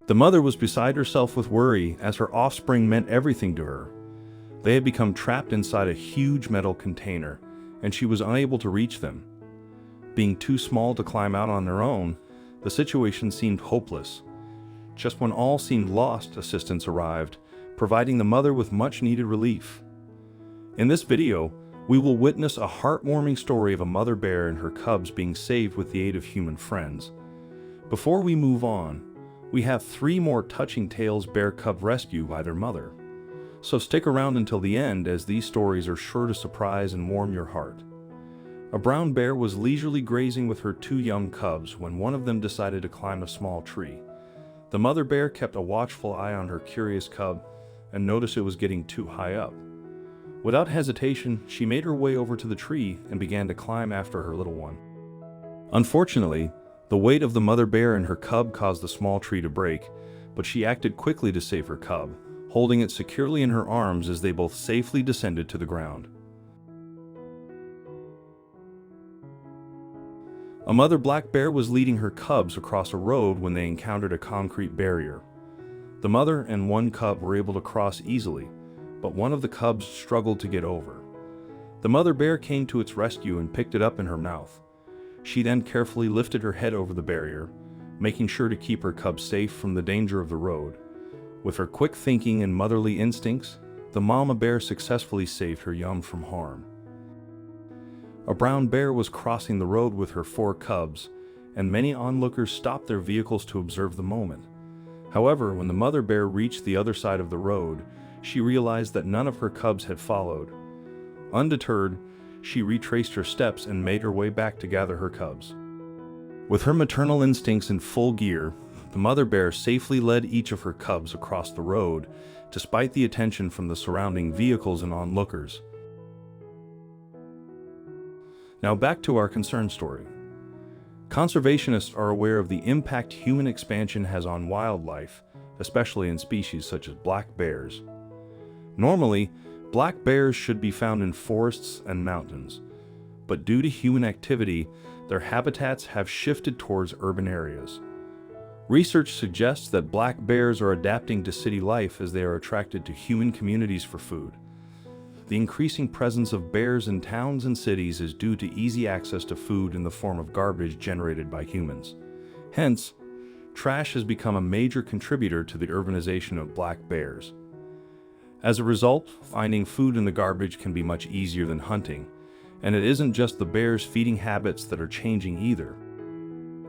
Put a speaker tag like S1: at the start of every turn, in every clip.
S1: The mother was beside herself with worry as her offspring meant everything to her. They had become trapped inside a huge metal container, and she was unable to reach them. Being too small to climb out on their own, the situation seemed hopeless. Just when all seemed lost, assistance arrived, providing the mother with much-needed relief. In this video, we will witness a heartwarming story of a mother bear and her cubs being saved with the aid of human friends. Before we move on, we have 3 more touching tales bear cub rescue by their mother. So stick around until the end, as these stories are sure to surprise and warm your heart. A brown bear was leisurely grazing with her 2 young cubs when one of them decided to climb a small tree. The mother bear kept a watchful eye on her curious cub and noticed it was getting too high up. Without hesitation, she made her way over to the tree and began to climb after her little one. Unfortunately, the weight of the mother bear and her cub caused the small tree to break, but she acted quickly to save her cub, holding it securely in her arms as they both safely descended to the ground. A mother black bear was leading her cubs across a road when they encountered a concrete barrier. The mother and 1 cub were able to cross easily, but one of the cubs struggled to get over. The mother bear came to its rescue and picked it up in her mouth. She then carefully lifted her head over the barrier, making sure to keep her cub safe from the danger of the road. With her quick thinking and motherly instincts, the mama bear successfully saved her young from harm. A brown bear was crossing the road with her 4 cubs, and many onlookers stopped their vehicles to observe the moment. However, when the mother bear reached the other side of the road, she realized that none of her cubs had followed. Undeterred, she retraced her steps and made her way back to gather her cubs. With her maternal instincts in full gear, the mother bear safely led each of her cubs across the road, despite the attention from the surrounding vehicles and onlookers. Now back to our concern story. Conservationists are aware of the impact human expansion has on wildlife, especially in species such as black bears. Normally, black bears should be found in forests and mountains, but due to human activity, their habitats have shifted towards urban areas. Research suggests that black bears are adapting to city life as they are attracted to human communities for food. The increasing presence of bears in towns and cities is due to easy access to food in the form of garbage generated by humans. Hence, trash has become a major contributor to the urbanization of black bears. As a result, finding food in the garbage can be much easier than hunting, and it isn't just the bears' feeding habits that are changing either.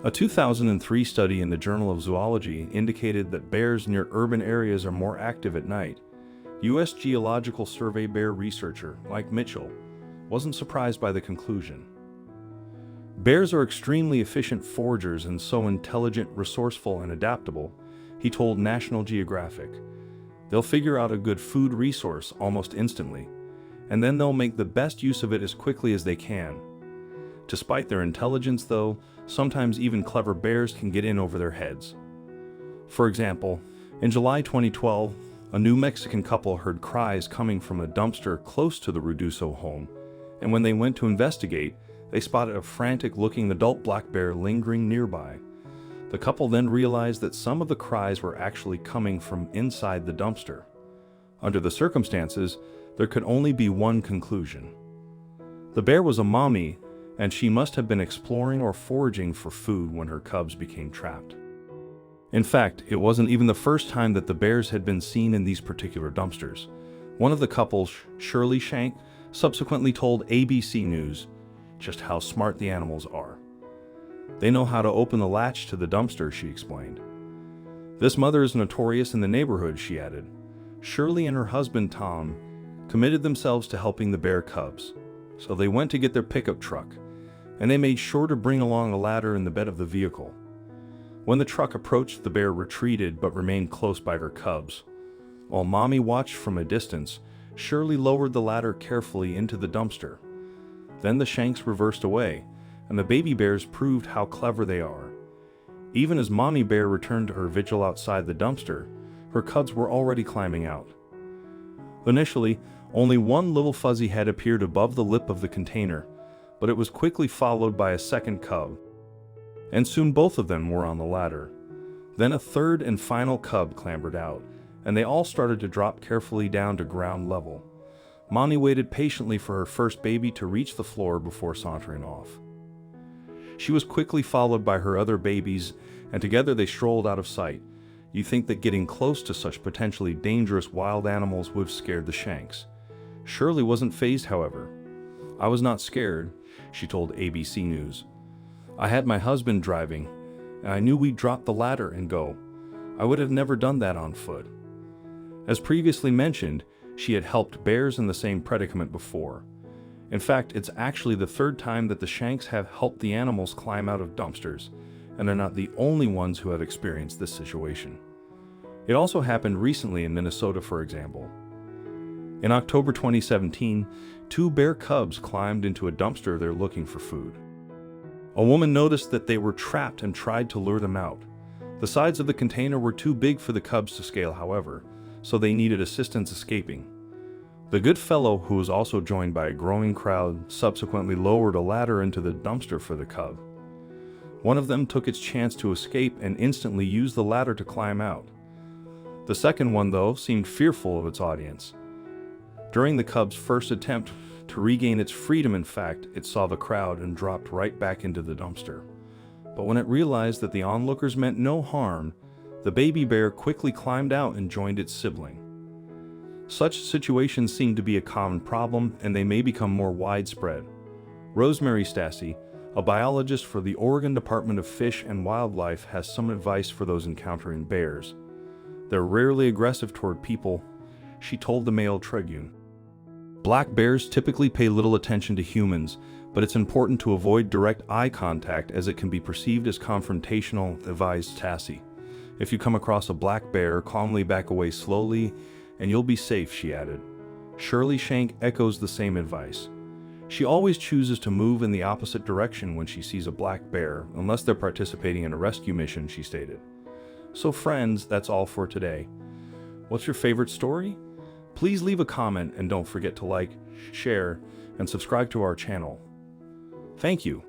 S1: A 2003 study in the Journal of Zoology indicated that bears near urban areas are more active at night. U.S. Geological Survey bear researcher Mike Mitchell wasn't surprised by the conclusion. Bears are extremely efficient foragers and so intelligent, resourceful, and adaptable, he told National Geographic. They'll figure out a good food resource almost instantly, and then they'll make the best use of it as quickly as they can. Despite their intelligence, though, sometimes even clever bears can get in over their heads. For example, in July 2012, a New Mexican couple heard cries coming from a dumpster close to the Ruduso home, and when they went to investigate, they spotted a frantic-looking adult black bear lingering nearby. The couple then realized that some of the cries were actually coming from inside the dumpster. Under the circumstances, there could only be one conclusion. The bear was a mommy, and she must have been exploring or foraging for food when her cubs became trapped. In fact, it wasn't even the first time that the bears had been seen in these particular dumpsters. One of the couple, Shirley Shank, subsequently told ABC News just how smart the animals are. They know how to open the latch to the dumpster, she explained. This mother is notorious in the neighborhood, she added. Shirley and her husband, Tom, committed themselves to helping the bear cubs, so they went to get their pickup truck, and they made sure to bring along a ladder in the bed of the vehicle. When the truck approached, the bear retreated but remained close by her cubs. While Mommy watched from a distance, Shirley lowered the ladder carefully into the dumpster. Then the Shanks reversed away, and the baby bears proved how clever they are. Even as Mommy Bear returned to her vigil outside the dumpster, her cubs were already climbing out. Initially, only one little fuzzy head appeared above the lip of the container, but it was quickly followed by a second cub, and soon both of them were on the ladder. Then a third and final cub clambered out, and they all started to drop carefully down to ground level. Mommy waited patiently for her first baby to reach the floor before sauntering off. She was quickly followed by her other babies, and together they strolled out of sight. You think that getting close to such potentially dangerous wild animals would have scared the Shanks. Shirley wasn't fazed, however. "I was not scared," she told ABC News. "I had my husband driving, and I knew we'd drop the ladder and go. I would have never done that on foot." As previously mentioned, she had helped bears in the same predicament before. In fact, it's actually the third time that the Shanks have helped the animals climb out of dumpsters, and they're not the only ones who have experienced this situation. It also happened recently in Minnesota, for example. In October 2017, 2 bear cubs climbed into a dumpster there looking for food. A woman noticed that they were trapped and tried to lure them out. The sides of the container were too big for the cubs to scale, however, so they needed assistance escaping. The good fellow, who was also joined by a growing crowd, subsequently lowered a ladder into the dumpster for the cub. One of them took its chance to escape and instantly used the ladder to climb out. The second one, though, seemed fearful of its audience. During the cub's first attempt to regain its freedom, in fact, it saw the crowd and dropped right back into the dumpster. But when it realized that the onlookers meant no harm, the baby bear quickly climbed out and joined its sibling. Such situations seem to be a common problem, and they may become more widespread. Rosemary Stassi, a biologist for the Oregon Department of Fish and Wildlife, has some advice for those encountering bears. "They're rarely aggressive toward people," she told the Mail Tribune. "Black bears typically pay little attention to humans, but it's important to avoid direct eye contact as it can be perceived as confrontational," advised Stassi. "If you come across a black bear, calmly back away slowly, and you'll be safe," she added. Shirley Shank echoes the same advice. She always chooses to move in the opposite direction when she sees a black bear, unless they're participating in a rescue mission, she stated. So friends, that's all for today. What's your favorite story? Please leave a comment and don't forget to like, share, and subscribe to our channel. Thank you.